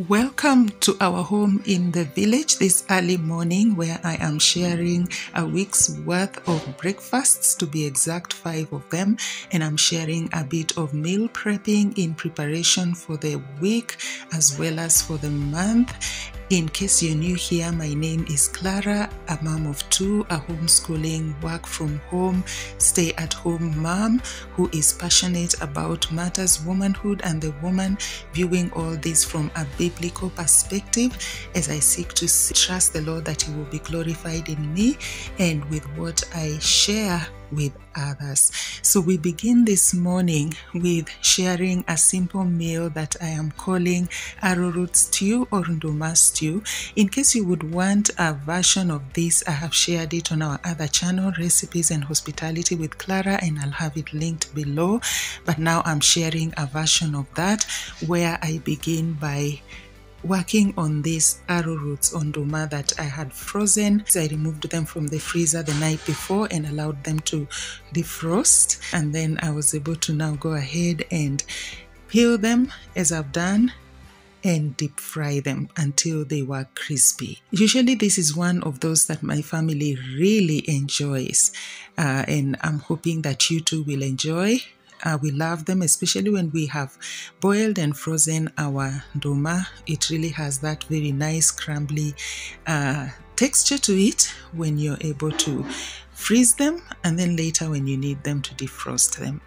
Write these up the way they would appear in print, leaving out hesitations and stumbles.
Welcome to our home in the village this early morning, where I am sharing a week's worth of breakfasts, to be exact 5 of them, and I'm sharing a bit of meal prepping in preparation for the week as well as for the month. In case you're new here, my name is Clara, a mom of 2, a homeschooling, work from home, stay at home mom who is passionate about matters womanhood and the woman, viewing all this from a biblical perspective as I seek to trust the Lord that He will be glorified in me and with what I share with others. So we begin this morning with sharing a simple meal that I am calling arrowroot stew or Nduma stew. In case you would want a version of this, I have shared it on our other channel, Recipes and Hospitality with Clara, and I'll have it linked below. But now I'm sharing a version of that where I begin by working on these arrowroots on Nduma that I had frozen. So I removed them from the freezer the night before and allowed them to defrost, and then I was able to now go ahead and peel them as I've done and deep fry them until they were crispy. Usually this is one of those that my family really enjoys, and I'm hoping that you too will enjoy. We love them, especially when we have boiled and frozen our Nduma. It really has that very nice crumbly texture to it when you're able to freeze them, and then later when you need them to defrost them.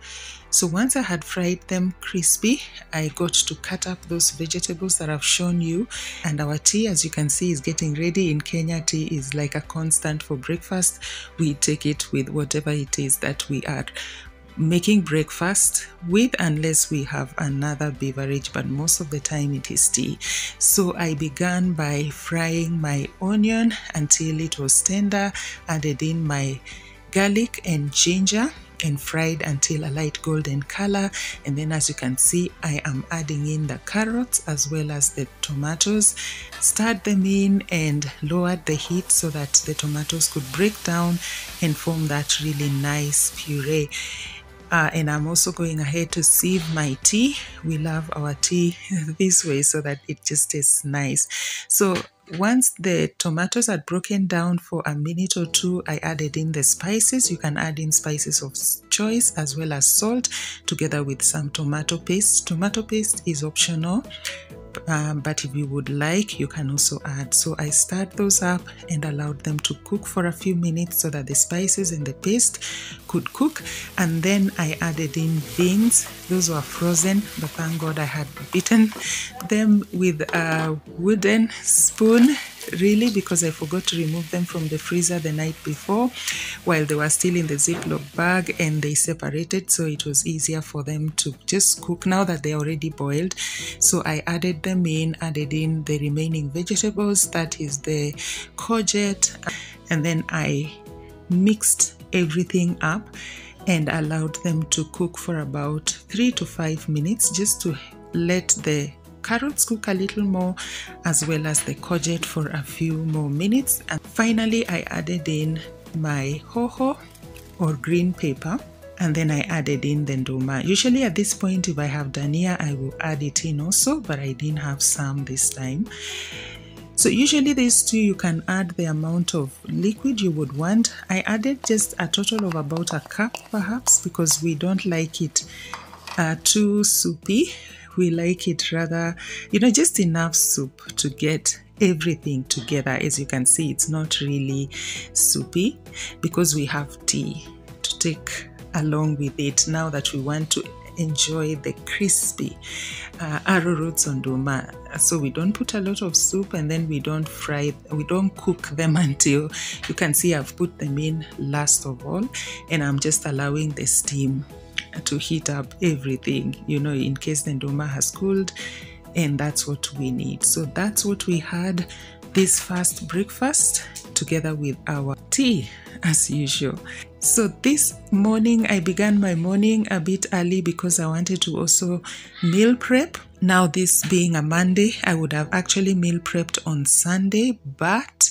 So once I had fried them crispy, I got to cut up those vegetables that I've shown you, and our tea, as you can see, is getting ready. In Kenya, tea is like a constant for breakfast. We take it with whatever it is that we are making breakfast with, unless we have another beverage, but most of the time it is tea. So I began by frying my onion until it was tender, added in my garlic and ginger and fried until a light golden color. And then, as you can see, I am adding in the carrots as well as the tomatoes, stirred them in and lowered the heat so that the tomatoes could break down and form that really nice puree. And I'm also going ahead to sieve my tea. We love our tea this way so that it just tastes nice. So once the tomatoes had broken down for a minute or two, I added in the spices. You can add in spices of choice as well as salt, together with some tomato paste. Tomato paste is optional, but if you would like, you can also add. So I stirred those up and allowed them to cook for a few minutes so that the spices and the paste could cook. And then I added in beans. Those were frozen, but thank God I had beaten them with a wooden spoon, really, because I forgot to remove them from the freezer the night before while they were still in the Ziploc bag, and they separated, so it was easier for them to just cook now that they're already boiled. So I added them in, added in the remaining vegetables, that is the courgette, and then I mixed everything up and allowed them to cook for about 3 to 5 minutes, just to let the carrots cook a little more as well as the courgette for a few more minutes. And finally I added in my hoho or green pepper, and then I added in the Nduma. Usually at this point, if I have dhania, I will add it in also, but I didn't have some this time. So usually these two, you can add the amount of liquid you would want. I added just a total of about a cup perhaps, because we don't like it too soupy. We like it rather, just enough soup to get everything together. As you can see, it's not really soupy because we have tea to take along with it now that we want to enjoy the crispy arrowroots on Nduma. So we don't put a lot of soup, and then we don't cook them until, you can see I've put them in last of all, and I'm just allowing the steam to heat up everything, in case the Nduma has cooled, and that's what we need. So that's what we had this first breakfast, together with our tea as usual. So this morning I began my morning a bit early because I wanted to also meal prep. Now, this being a Monday, I would have actually meal prepped on Sunday, but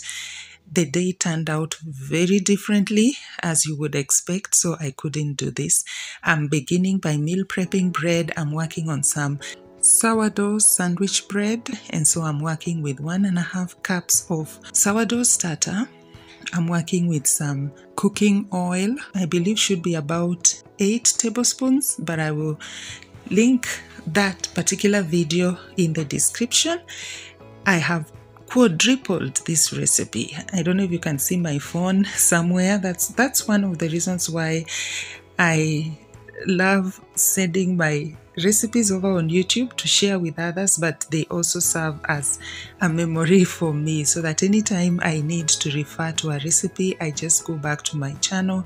the day turned out very differently, as you would expect, so I couldn't do this. I'm beginning by meal prepping bread. I'm working on some sourdough sandwich bread, and so I'm working with 1.5 cups of sourdough starter. I'm working with some cooking oil. I believe should be about 8 tablespoons, but I will link that particular video in the description. I have quadrupled this recipe. I don't know if you can see my phone somewhere. That's one of the reasons why I love sending my recipes over on YouTube to share with others, but they also serve as a memory for me, so that anytime I need to refer to a recipe, I just go back to my channel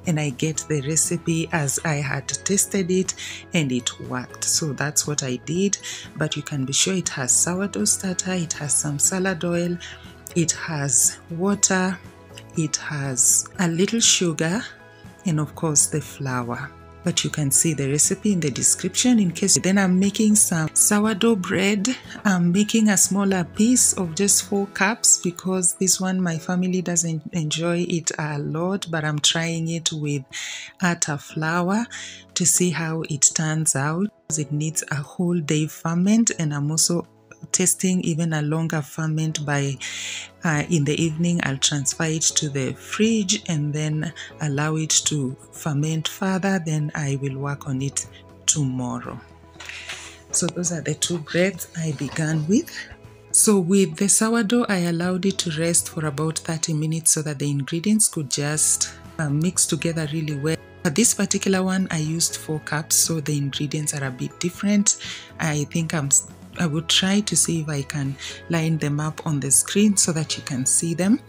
and I get the recipe as I had tested it and it worked. So that's what I did. But you can be sure it has sourdough starter, it has some salad oil, it has water, it has a little sugar, and of course the flour. But you can see the recipe in the description in case. Then I'm making some sourdough bread. I'm making a smaller piece of just 4 cups because this one my family doesn't enjoy it a lot, but I'm trying it with atta flour to see how it turns out. It needs a whole day ferment, and I'm also testing even a longer ferment by in the evening. I'll transfer it to the fridge and then allow it to ferment further. Then I will work on it tomorrow. So those are the 2 breads I began with. So with the sourdough, I allowed it to rest for about 30 minutes so that the ingredients could just mix together really well. For this particular one, I used 4 cups, so the ingredients are a bit different. I think I would try to see if I can line them up on the screen so that you can see them.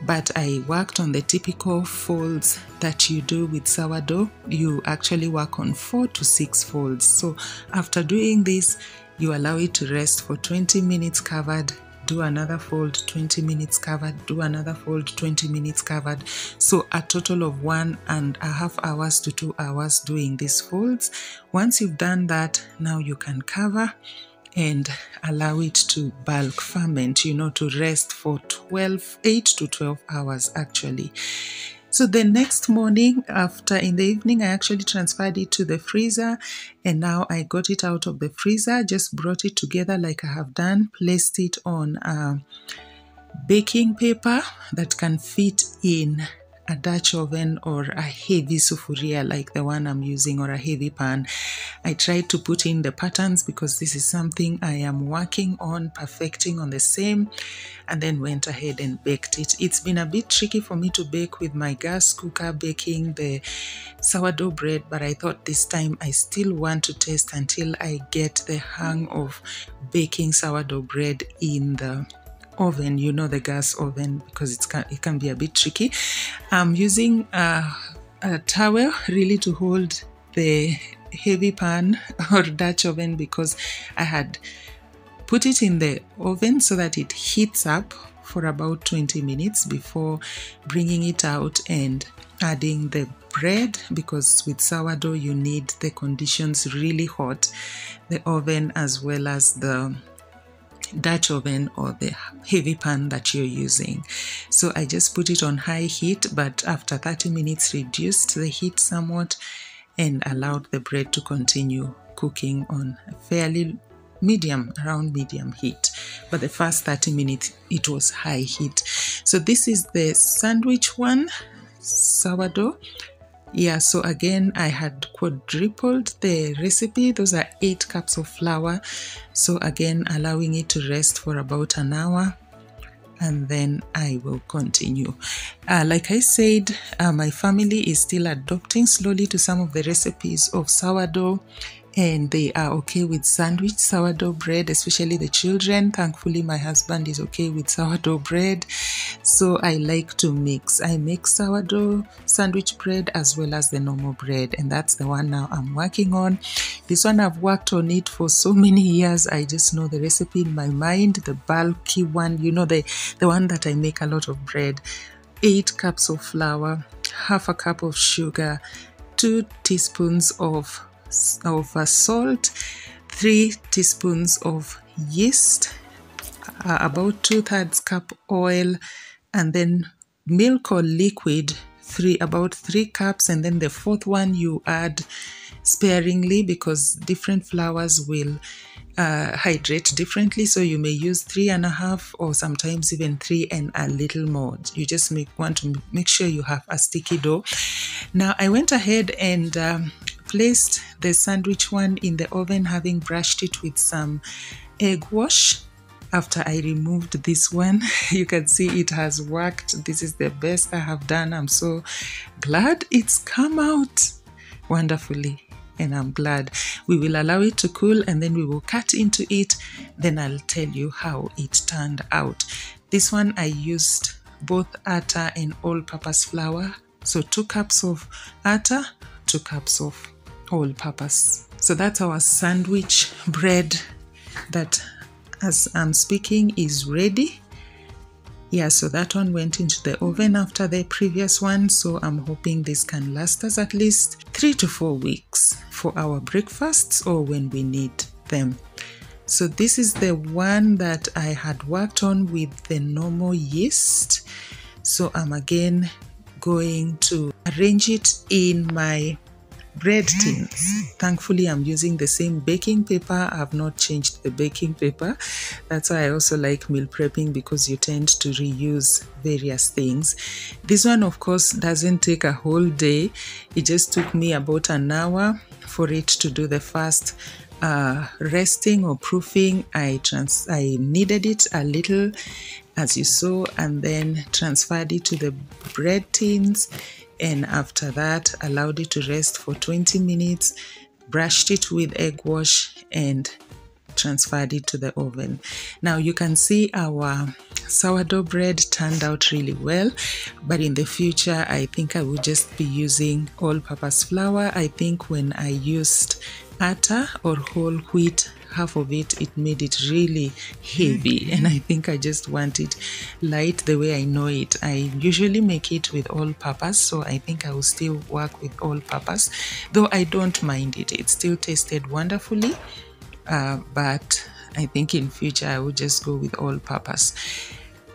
But I worked on the typical folds that you do with sourdough. You actually work on 4 to 6 folds. So after doing this, you allow it to rest for 20 minutes covered, do another fold, 20 minutes covered, do another fold, 20 minutes covered. So a total of 1.5 hours to 2 hours doing these folds. Once you've done that, now you can cover and allow it to bulk ferment, to rest for 8 to 12 hours actually. So the next morning, in the evening, I actually transferred it to the freezer, and now I got it out of the freezer, just brought it together like I have done, placed it on a baking paper that can fit in a Dutch oven or a heavy sufuria like the one I'm using, or a heavy pan. I tried to put in the patterns because this is something I am working on perfecting on the same, and then went ahead and baked it. It's been a bit tricky for me to bake with my gas cooker baking the sourdough bread, but I thought this time I still want to test until I get the hang of baking sourdough bread in the oven, the gas oven, because it can be a bit tricky. I'm using a towel really to hold the heavy pan or Dutch oven, because I had put it in the oven so that it heats up for about 20 minutes before bringing it out and adding the bread, because with sourdough you need the conditions really hot, the oven as well as the Dutch oven or the heavy pan that you're using. So I just put it on high heat, but after 30 minutes reduced the heat somewhat and allowed the bread to continue cooking on a fairly around medium heat. But the first 30 minutes it was high heat. So this is the sandwich one, sourdough. Yeah, so again, I had quadrupled the recipe. Those are 8 cups of flour. So again, allowing it to rest for about an hour, and then I will continue. Like I said, my family is still adopting slowly to some of the recipes of sourdough, and they are okay with sandwich sourdough bread, especially the children. Thankfully, my husband is okay with sourdough bread. So I like to mix. I make sourdough sandwich bread as well as the normal bread, and that's the one now I'm working on. This one I've worked on it for so many years. I just know the recipe in my mind, the bulky one, the one that I make a lot of bread. 8 cups of flour, half a cup of sugar, 2 teaspoons of salt, 3 teaspoons of yeast, about 2/3 cup oil, and then milk or liquid, about 3 cups, and then the 4th one you add sparingly because different flours will hydrate differently, so you may use 3.5 or sometimes even 3 and a little more. You just want to make sure you have a sticky dough. Now I went ahead and placed the sandwich one in the oven, having brushed it with some egg wash. After I removed this one, you can see it has worked. This is the best I have done. I'm so glad it's come out wonderfully, and I'm glad. We will allow it to cool and then we will cut into it. Then I'll tell you how it turned out. This one I used both atta and all-purpose flour. So 2 cups of atta, 2 cups of all-purpose. So that's our sandwich bread that, as I'm speaking, is ready. Yeah, so that one went into the oven after the previous one. So I'm hoping this can last us at least 3 to 4 weeks for our breakfasts or when we need them. So this is the one that I had worked on with the normal yeast. So I'm again going to arrange it in my bread tins. Thankfully, I'm using the same baking paper. I've not changed the baking paper. That's why I also like meal prepping, because you tend to reuse various things. This one, of course, doesn't take a whole day. It just took me about an hour for it to do the first resting or proofing. I kneaded it a little, as you saw, and then transferred it to the bread tins. And after that, allowed it to rest for 20 minutes, brushed it with egg wash, and transferred it to the oven. Now you can see our sourdough bread turned out really well, but in the future I think I will just be using all-purpose flour. I think when I used atta or whole wheat, half of it made it really heavy, and I think I just want it light the way I know it. I usually make it with all-purpose, so I think I will still work with all-purpose, though I don't mind it. It still tasted wonderfully, but I think in future I will just go with all-purpose.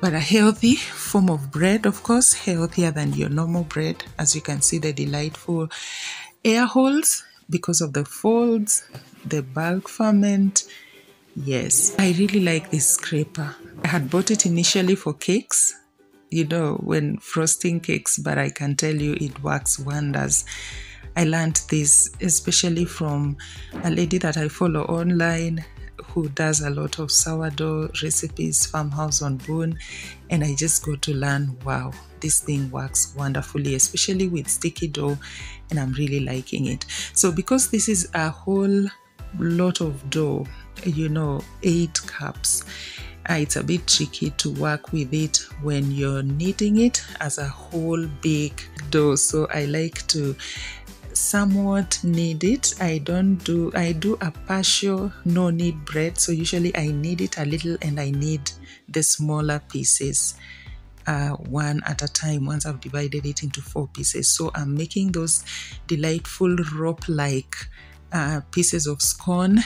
But a healthy form of bread, of course, healthier than your normal bread. As you can see, the delightful air holes because of the folds, the bulk ferment. Yes, I really like this scraper. I had bought it initially for cakes, you know, when frosting cakes, but I can tell you it works wonders. I learned this especially from a lady that I follow online who does a lot of sourdough recipes, Farmhouse on Boone, and I just got to learn, wow, this thing works wonderfully, especially with sticky dough, and I'm really liking it. So because this is a whole lot of dough, you know, 8 cups, it's a bit tricky to work with it when you're kneading it as a whole big dough. So I like to somewhat knead it. I do a partial no knead bread, so usually I knead it a little and I knead the smaller pieces one at a time once I've divided it into 4 pieces. So I'm making those delightful rope-like pieces of scone.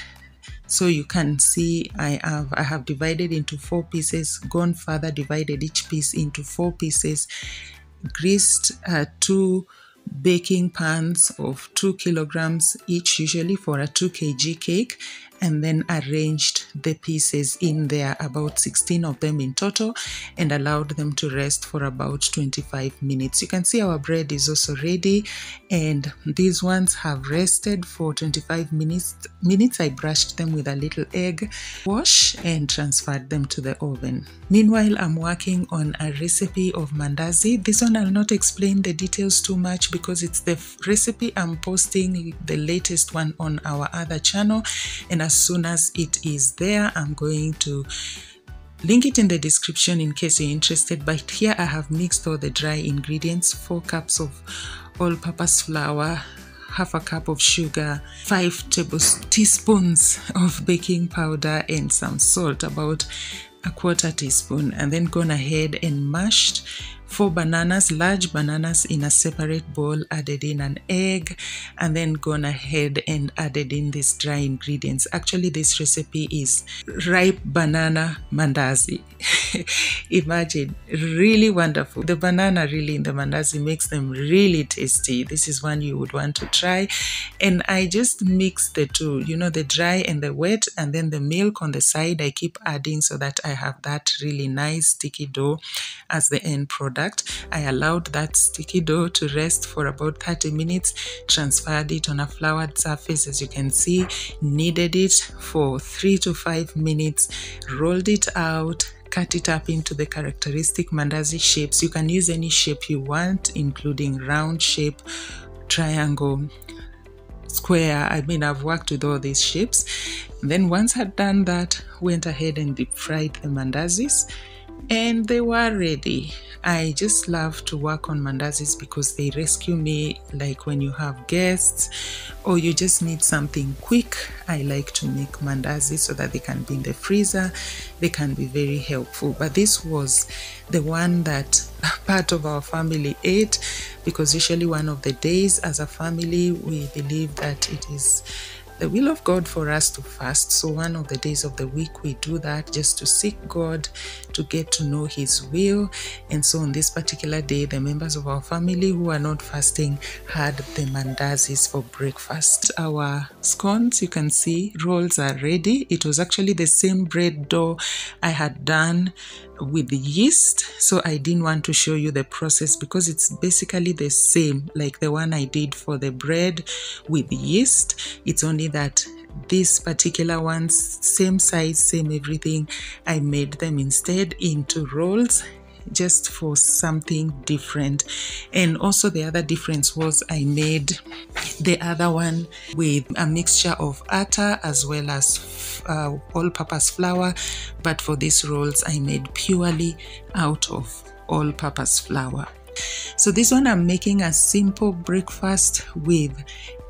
So you can see I have divided into 4 pieces, gone further, divided each piece into 4 pieces, greased 2 baking pans of 2 kilograms each, usually for a 2 kg cake, and then arranged the pieces in there, about 16 of them in total, and allowed them to rest for about 25 minutes. You can see our bread is also ready, and these ones have rested for 25 minutes. I brushed them with a little egg wash and transferred them to the oven. Meanwhile, I'm working on a recipe of mandazi. This one I'll not explain the details too much because it's the recipe I'm posting, the latest one, on our other channel, and as soon as it is there, I'm going to link it in the description in case you're interested. But here I have mixed all the dry ingredients: 4 cups of all-purpose flour, half a cup of sugar, 5 tablespoons of baking powder, and some salt, about a 1/4 teaspoon, and then gone ahead and mashed 4 bananas, large bananas, in a separate bowl, added in an egg, and then gone ahead and added in these dry ingredients. Actually, this recipe is ripe banana mandazi. Imagine, really wonderful. The banana really in the mandazi makes them really tasty. This is one you would want to try. And I just mix the two, you know, the dry and the wet, and then the milk on the side I keep adding so that I have that really nice sticky dough as the end product. I allowed that sticky dough to rest for about 30 minutes, transferred it on a floured surface, as you can see, kneaded it for 3 to 5 minutes, rolled it out, cut it up into the characteristic mandazi shapes. You can use any shape you want, including round shape, triangle, square. I mean, I've worked with all these shapes. Then once I'd done that, went ahead and deep fried the mandazis, and they were ready. I just love to work on mandazis because they rescue me, like when you have guests or you just need something quick. I like to make mandazis so that they can be in the freezer. They can be very helpful. But this was the one that part of our family ate, because usually one of the days as a family we believe that it is the will of God for us to fast. So one of the days of the week we do that, just to seek God, to get to know His will. And so on this particular day, the members of our family who are not fasting had the mandazis for breakfast. Our scones, you can see, rolls are ready. It was actually the same bread dough I had done with the yeast, so I didn't want to show you the process because it's basically the same like the one I did for the bread with yeast. It's only that this particular ones, same size, same everything, I made them instead into rolls, just for something different. And also the other difference was I made the other one with a mixture of atta as well as all-purpose flour, but for these rolls I made purely out of all-purpose flour. So this one I'm making a simple breakfast with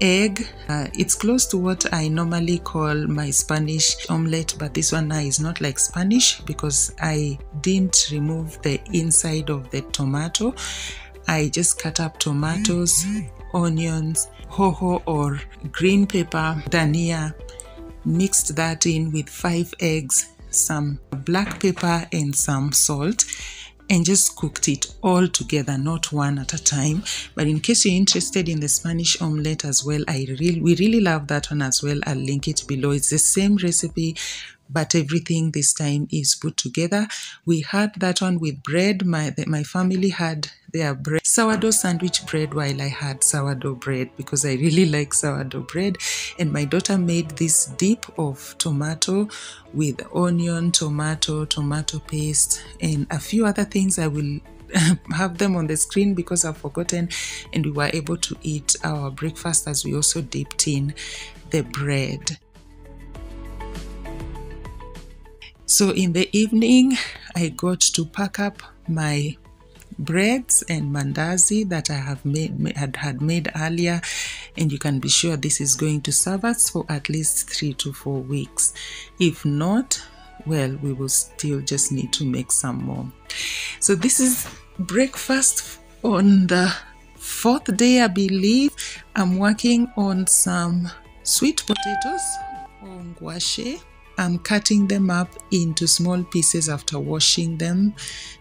egg. It's close to what I normally call my Spanish omelette, but this one now is not like Spanish because I didn't remove the inside of the tomato. I just cut up tomatoes, onions, hoho or green pepper, dhania, mixed that in with 5 eggs, some black pepper and some salt, and just cooked it all together, not one at a time. But in case you're interested in the Spanish omelette as well, we really love that one as well. I'll link it below. It's the same recipe, but everything this time is put together. We had that one with bread. My family had their bread, sourdough sandwich bread, while I had sourdough bread because I really like sourdough bread. And my daughter made this dip of tomato with onion, tomato paste, and a few other things. I will have them on the screen because I've forgotten. And we were able to eat our breakfast as we also dipped in the bread. So in the evening, I got to pack up my breads and mandazi that I had made earlier, and you can be sure this is going to serve us for at least 3 to 4 weeks. If not, well, we will still just need to make some more. So this is breakfast on the 4th day, I believe. I'm working on some sweet potatoes or ngwashe. I'm cutting them up into small pieces after washing them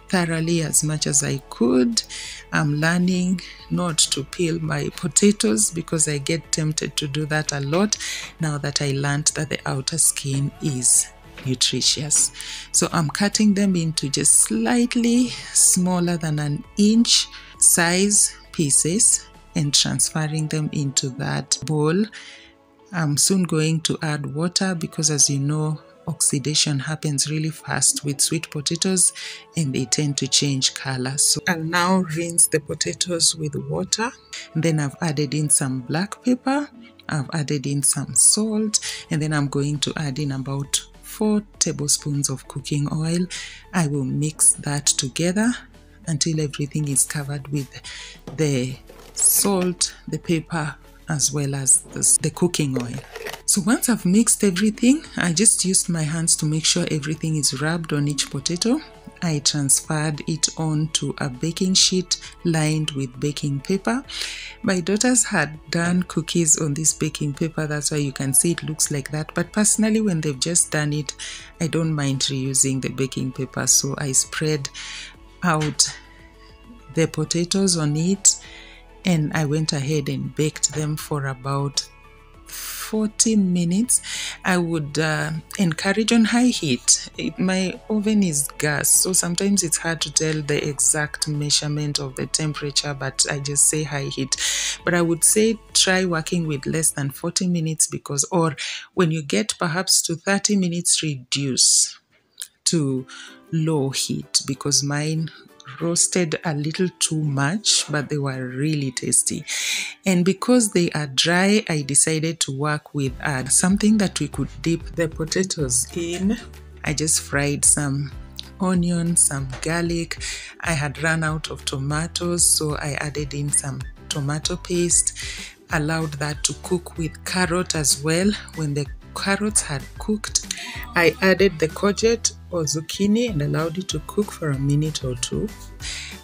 thoroughly as much as I could. I'm learning not to peel my potatoes because I get tempted to do that a lot now that I learned that the outer skin is nutritious. So I'm cutting them into just slightly smaller than an inch size pieces and transferring them into that bowl. I'm soon going to add water because, as you know, oxidation happens really fast with sweet potatoes and they tend to change color. So I'll now rinse the potatoes with water. Then I've added in some black pepper, I've added in some salt, and then I'm going to add in about 4 tablespoons of cooking oil. I will mix that together until everything is covered with the salt, the pepper, as well as the cooking oil. So once I've mixed everything, I just used my hands to make sure everything is rubbed on each potato. I transferred it onto a baking sheet lined with baking paper. My daughters had done cookies on this baking paper, that's why you can see it looks like that. But personally, when they've just done it, I don't mind reusing the baking paper. So I spread out the potatoes on it, and I went ahead and baked them for about 40 minutes. I would encourage on high heat. My oven is gas, so sometimes it's hard to tell the exact measurement of the temperature, but I just say high heat. But I would say try working with less than 40 minutes, because, or when you get perhaps to 30 minutes, reduce to low heat, because mine roasted a little too much, but they were really tasty. And because they are dry, I decided to work with something that we could dip the potatoes in. I just fried some onion, some garlic. I had run out of tomatoes, so I added in some tomato paste, allowed that to cook with carrot as well. When the carrots had cooked, I added the courgette or zucchini and allowed it to cook for a minute or two.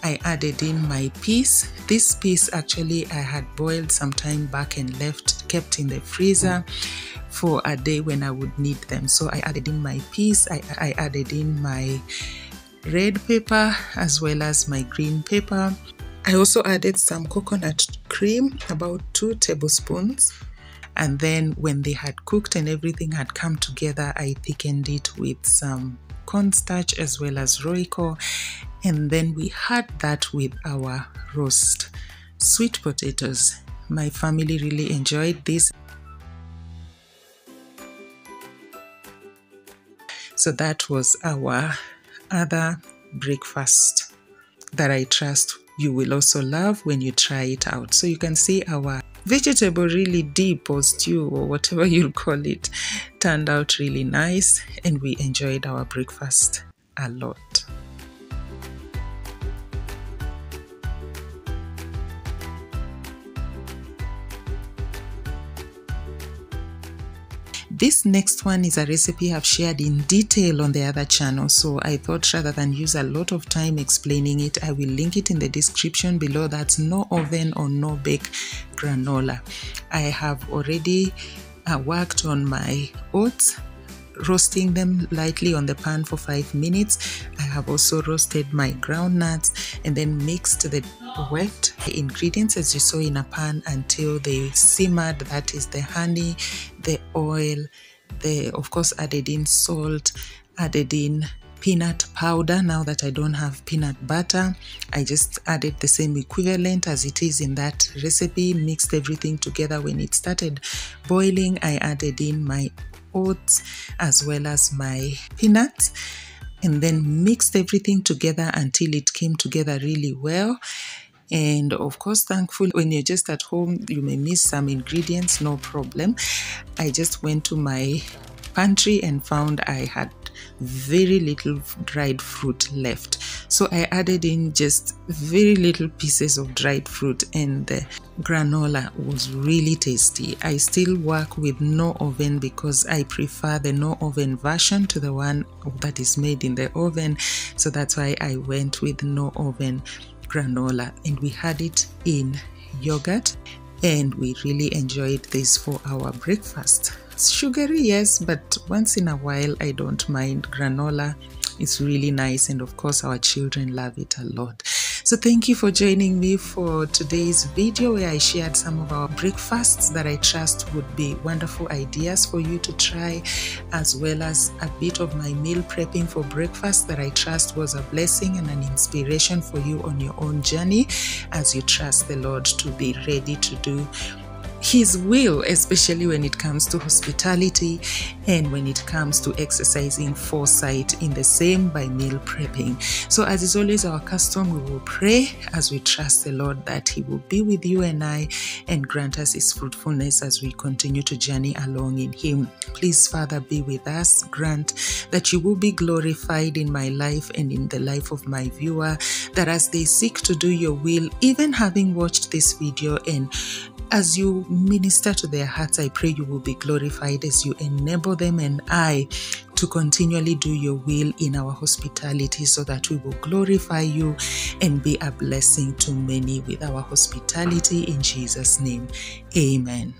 I added in my peas. This peas actually I had boiled some time back and kept in the freezer for a day when I would need them. So I added in my peas, I added in my red pepper as well as my green pepper. I also added some coconut cream, about 2 tablespoons. And then when they had cooked and everything had come together, I thickened it with some cornstarch as well as Royco. And then we had that with our roast sweet potatoes. My family really enjoyed this. So that was our other breakfast that I trust you will also love when you try it out. So you can see our vegetable really dip or stew or whatever you'll call it turned out really nice, and we enjoyed our breakfast a lot. This next one is a recipe I've shared in detail on the other channel, so I thought rather than use a lot of time explaining it, I will link it in the description below. That's no oven or no bake granola. I have already worked on my oats, roasting them lightly on the pan for 5 minutes. I have also roasted my groundnuts and then mixed the wet ingredients as you saw in a pan until they simmered. That is the honey, the oil, of course added in salt, added in peanut powder. Now that I don't have peanut butter, I just added the same equivalent as it is in that recipe, mixed everything together. When it started boiling, I added in my oats as well as my peanuts, and then mixed everything together until it came together really well. And of course, thankfully, when you're just at home, you may miss some ingredients, no problem. I just went to my pantry and found I had very little dried fruit left. So I added in just very little pieces of dried fruit, and the granola was really tasty. I still work with no oven because I prefer the no oven version to the one that is made in the oven. So that's why I went with no oven granola, and we had it in yogurt, and we really enjoyed this for our breakfast. It's sugary, yes, but once in a while I don't mind granola. It's really nice, and of course our children love it a lot. So thank you for joining me for today's video where I shared some of our breakfasts that I trust would be wonderful ideas for you to try, as well as a bit of my meal prepping for breakfast that I trust was a blessing and an inspiration for you on your own journey as you trust the Lord to be ready to do His will, especially when it comes to hospitality and when it comes to exercising foresight in the same by meal prepping. So as is always our custom, we will pray as we trust the Lord that He will be with you and I and grant us His fruitfulness as we continue to journey along in Him. Please, Father, be with us. Grant that you will be glorified in my life and in the life of my viewer, that as they seek to do your will, even having watched this video and as you minister to their hearts, I pray you will be glorified as you enable them and I to continually do your will in our hospitality, so that we will glorify you and be a blessing to many with our hospitality. In Jesus' name, amen.